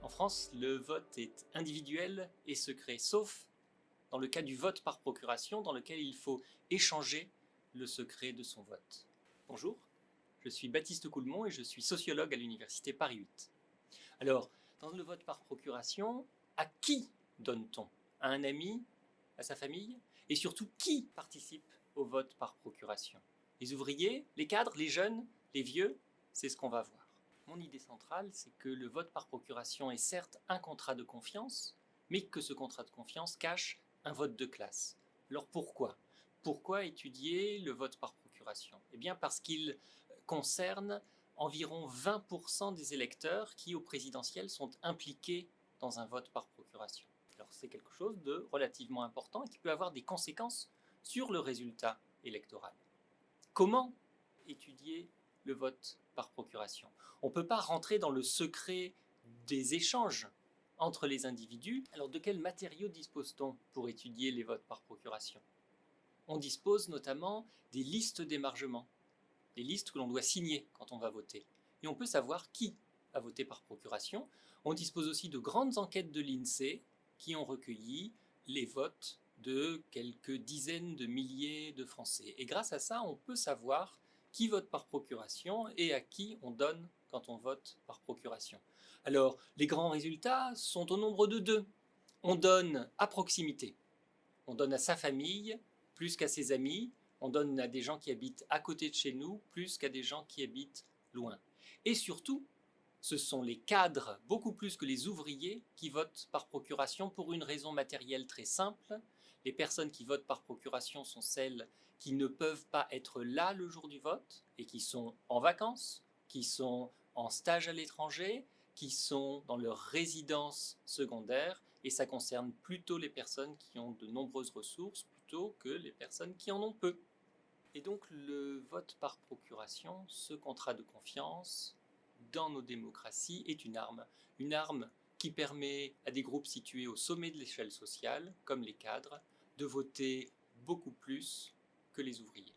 En France, le vote est individuel et secret, sauf dans le cas du vote par procuration, dans lequel il faut échanger le secret de son vote. Bonjour, je suis Baptiste Coulmont et je suis sociologue à l'université Paris 8. Alors, dans le vote par procuration, à qui donne-t-on? À un ami? À sa famille? Et surtout, qui participe au vote par procuration? Les ouvriers? Les cadres? Les jeunes? Les vieux? C'est ce qu'on va voir. Mon idée centrale, c'est que le vote par procuration est certes un contrat de confiance, mais que ce contrat de confiance cache un vote de classe. Alors pourquoi? Pourquoi étudier le vote par procuration? Eh bien parce qu'il concerne environ 20% des électeurs qui, au présidentiel, sont impliqués dans un vote par procuration. Alors c'est quelque chose de relativement important et qui peut avoir des conséquences sur le résultat électoral. Comment étudier le vote par procuration? On ne peut pas rentrer dans le secret des échanges entre les individus. Alors de quels matériaux dispose-t-on pour étudier les votes par procuration? On dispose notamment des listes d'émargement, des listes que l'on doit signer quand on va voter. Et on peut savoir qui a voté par procuration. On dispose aussi de grandes enquêtes de l'INSEE qui ont recueilli les votes de quelques dizaines de milliers de Français. Et grâce à ça, on peut savoir qui vote par procuration et à qui on donne quand on vote par procuration. Alors, les grands résultats sont au nombre de deux. On donne à proximité. On donne à sa famille plus qu'à ses amis. On donne à des gens qui habitent à côté de chez nous plus qu'à des gens qui habitent loin. Et surtout, ce sont les cadres, beaucoup plus que les ouvriers, qui votent par procuration pour une raison matérielle très simple. Les personnes qui votent par procuration sont celles qui ne peuvent pas être là le jour du vote et qui sont en vacances, qui sont en stage à l'étranger, qui sont dans leur résidence secondaire, et ça concerne plutôt les personnes qui ont de nombreuses ressources plutôt que les personnes qui en ont peu. Et donc le vote par procuration, ce contrat de confiance, dans nos démocraties, est une arme qui permet à des groupes situés au sommet de l'échelle sociale, comme les cadres, de voter beaucoup plus que les ouvriers.